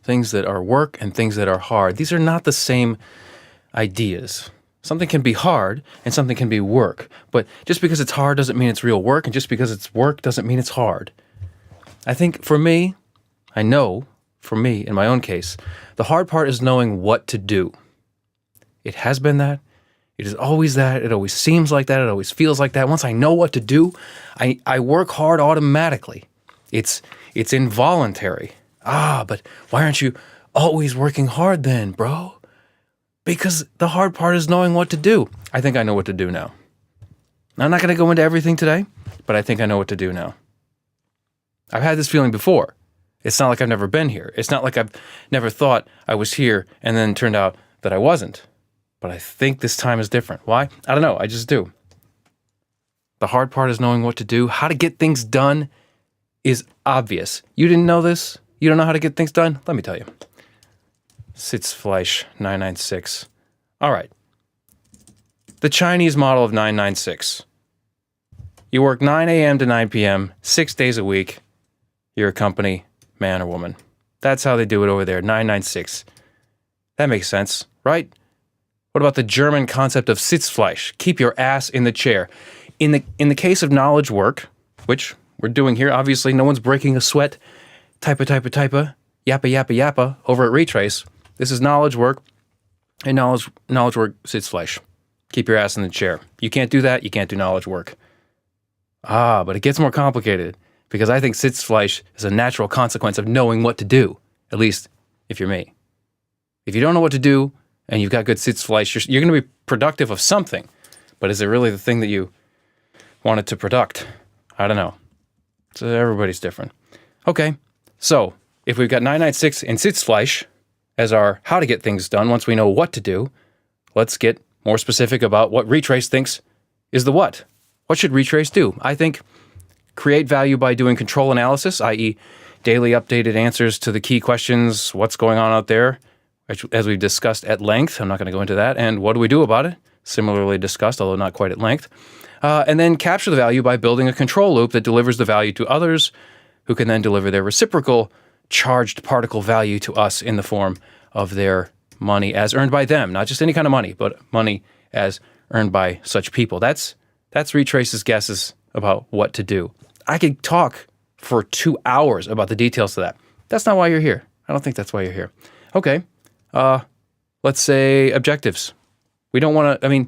things that are work and things that are hard. These are not the same ideas. Something can be hard and something can be work. But just because it's hard doesn't mean it's real work, and just because it's work doesn't mean it's hard. I think for me, in my own case, the hard part is knowing what to do. It has been that. It is always that. It always seems like that. It always feels like that. Once I know what to do, I work hard automatically. It's involuntary. But why aren't you always working hard then, bro? Because the hard part is knowing what to do. I think I know what to do now. I'm not going to go into everything today, but I think I know what to do now. I've had this feeling before. It's not like I've never been here. It's not like I've never thought I was here and then turned out that I wasn't. But I think this time is different. Why? I don't know. I just do. The hard part is knowing what to do. How to get things done is obvious. You didn't know this? You don't know how to get things done? Let me tell you. Sitzfleisch 996. All right. The Chinese model of 996. You work 9 a.m. to 9 p.m., 6 days a week. You're a company, man or woman. That's how they do it over there, 996. That makes sense, right? What about the German concept of Sitzfleisch? Keep your ass in the chair. In the case of knowledge work, which we're doing here, obviously no one's breaking a sweat, typa, yappa, yappa, over at Retraice. This is knowledge work, and knowledge work, Sitzfleisch. Keep your ass in the chair. You can't do that, you can't do knowledge work. But it gets more complicated, because I think Sitzfleisch is a natural consequence of knowing what to do, at least if you're me. If you don't know what to do, and you've got good Sitzfleisch, you're going to be productive of something, but is it really the thing that you wanted to product? I don't know. So everybody's different. Okay, so if we've got 996 and Sitzfleisch as our how to get things done, once we know what to do, let's get more specific about what Retraice thinks is the what. What should Retraice do? I think create value by doing control analysis, i.e. daily updated answers to the key questions, what's going on out there, as we've discussed at length. I'm not going to go into that. And what do we do about it? Similarly discussed, although not quite at length. And then capture the value by building a control loop that delivers the value to others, who can then deliver their reciprocal charged particle value to us in the form of their money as earned by them. Not just any kind of money, but money as earned by such people. That's Retrace's guesses about what to do. I could talk for 2 hours about the details of that. That's not why you're here. I don't think that's why you're here. Okay. Let's say objectives. We don't want to,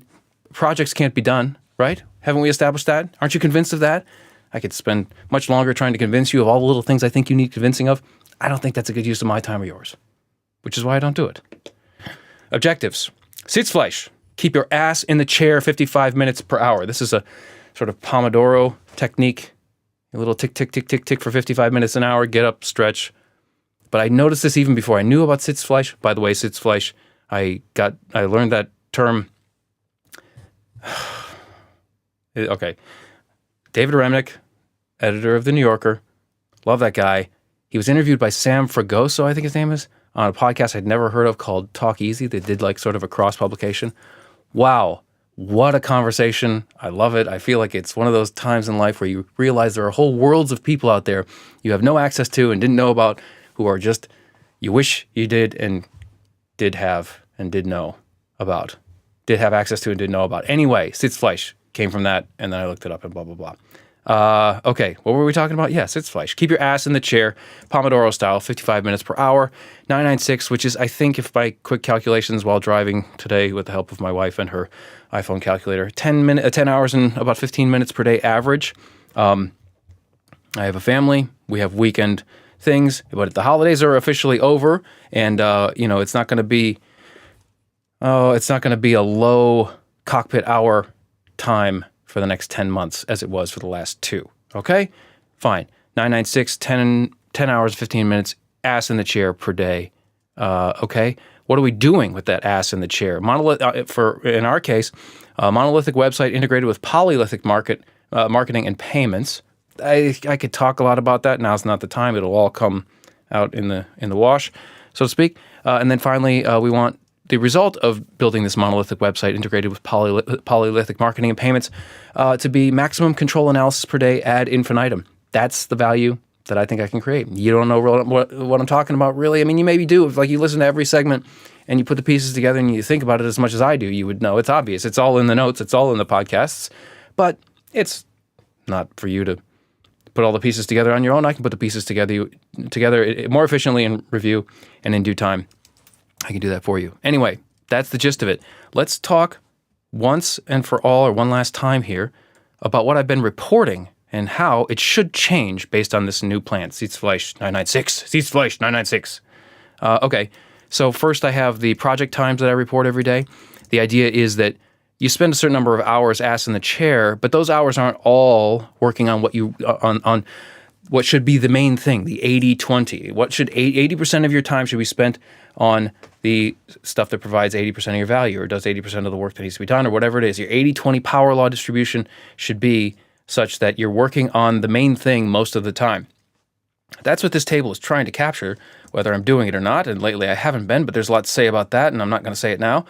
projects can't be done, right? Haven't we established that? Aren't you convinced of that? I could spend much longer trying to convince you of all the little things I think you need convincing of. I don't think that's a good use of my time or yours, which is why I don't do it. Objectives. Sitzfleisch. Keep your ass in the chair 55 minutes per hour. This is a sort of Pomodoro technique. A little tick, tick, tick, tick, tick for 55 minutes an hour. Get up, stretch. But I noticed this even before I knew about Sitzfleisch. By the way, Sitzfleisch, I learned that term. Okay. David Remnick, editor of The New Yorker. Love that guy. He was interviewed by Sam Fragoso, I think his name is, on a podcast I'd never heard of called Talk Easy. They did like sort of a cross-publication. Wow. What a conversation. I love it. I feel like it's one of those times in life where you realize there are whole worlds of people out there you have no access to and didn't know about, who are just, you wish you did and did have and did know about. Did have access to and did know about. Anyway, Sitzfleisch came from that, and then I looked it up and blah, blah, blah. Okay, what were we talking about? Yeah, Sitzfleisch. Keep your ass in the chair, Pomodoro style, 55 minutes per hour. 996, which is, I think, if by quick calculations while driving today with the help of my wife and her iPhone calculator, 10 hours and about 15 minutes per day average. I have a family. We have weekend things, but the holidays are officially over, and it's not going to be a low cockpit hour time for the next 10 months as it was for the last 2. Okay? Fine. 996, 10 hours, 15 minutes, ass in the chair per day. Okay? What are we doing with that ass in the chair? In our case, a monolithic website integrated with polyolithic marketing and payments. I could talk a lot about that. Now's not the time. It'll all come out in the wash, so to speak. And then finally, we want the result of building this monolithic website integrated with polyolithic marketing and payments to be maximum control analysis per day ad infinitum. That's the value. that I think I can create. You don't know what I'm talking about, really. I mean, you maybe do. If like you listen to every segment and you put the pieces together and you think about it as much as I do, you would know. It's obvious. It's all in the notes. It's all in the podcasts. But it's not for you to put all the pieces together on your own. I can put the pieces together more efficiently in review and in due time. I can do that for you. Anyway, that's the gist of it. Let's talk once and for all, or one last time here, about what I've been reporting and how it should change based on this new plan, Sitzfleisch 996. Sitzfleisch 996. Okay, so first I have the project times that I report every day. The idea is that you spend a certain number of hours ass in the chair, but those hours aren't all working on on what should be the main thing, the 80-20. What should 80% of your time should be spent on the stuff that provides 80% of your value or does 80% of the work that needs to be done or whatever it is. Your 80-20 power law distribution should be such that you're working on the main thing most of the time. That's what this table is trying to capture, whether I'm doing it or not. And lately I haven't been, but there's a lot to say about that, and I'm not going to say it now.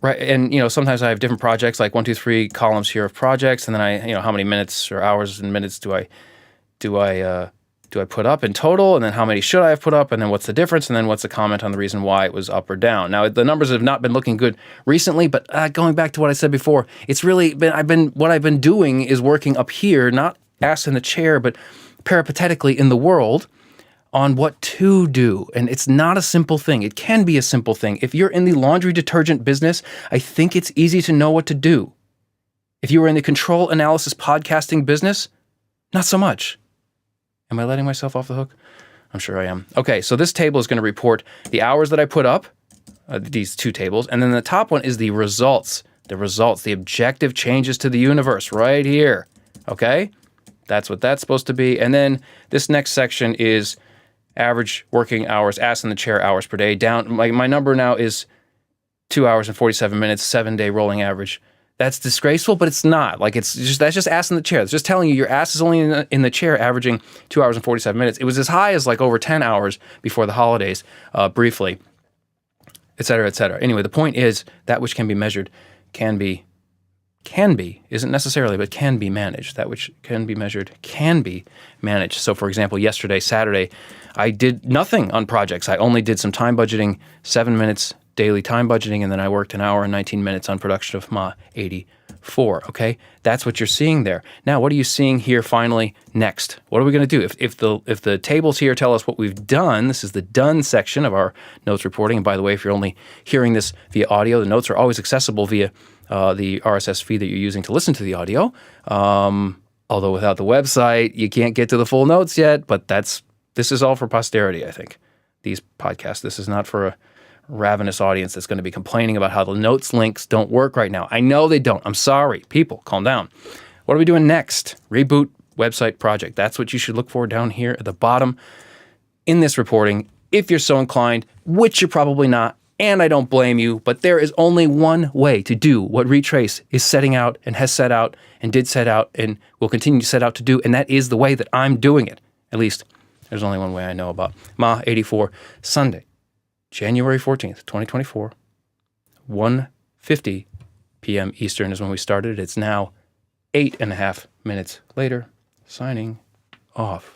Right, and sometimes I have different projects, like 1, 2, 3 columns here of projects, and then how many minutes or hours and minutes do I put up in total, and then how many should I have put up, and then what's the difference, and then what's the comment on the reason why it was up or down. Now the numbers have not been looking good recently, but going back to what I said before, it's really been what I've been doing is working up here, not ass in the chair, but peripatetically in the world, on what to do. And it's not a simple thing. It can be a simple thing. If you're in the laundry detergent business, I think it's easy to know what to do. If you were in the control analysis podcasting business, not so much. Am I letting myself off the hook? I'm sure I am. Okay, so this table is going to report the hours that I put up, these two tables, and then the top one is the results, the objective changes to the universe right here. Okay? That's what that's supposed to be. And then this next section is average working hours, ass in the chair hours per day. Down, my number now is 2 hours and 47 minutes, 7-day rolling average. That's disgraceful, but it's not. That's just ass in the chair. It's just telling you your ass is only in the chair averaging 2 hours and 47 minutes. It was as high as over 10 hours before the holidays, briefly, et cetera, et cetera. Anyway, the point is that which can be measured can be, isn't necessarily, but can be managed. That which can be measured can be managed. So for example, yesterday, Saturday, I did nothing on projects. I only did some time budgeting, 7 minutes daily time budgeting, and then I worked an hour and 19 minutes on production of Ma85. Okay, that's what you're seeing there. Now, what are you seeing here finally next? What are we going to do? If the tables here tell us what we've done, this is the done section of our notes reporting. And by the way, if you're only hearing this via audio, the notes are always accessible via the RSS feed that you're using to listen to the audio. Although without the website, you can't get to the full notes yet, but this is all for posterity, I think, these podcasts. This is not for a ravenous audience that's going to be complaining about how the notes links don't work right now. I know they don't. I'm sorry. People, calm down. What are we doing next? Reboot website project. That's what you should look for down here at the bottom in this reporting, if you're so inclined, which you're probably not, and I don't blame you, but there is only one way to do what Retraice is setting out and has set out and did set out and will continue to set out to do, and that is the way that I'm doing it. At least there's only one way I know about. Ma84, Sunday, January 14th, 2024, 1:50 p.m. Eastern is when we started. It's now 8.5 minutes later. Signing off.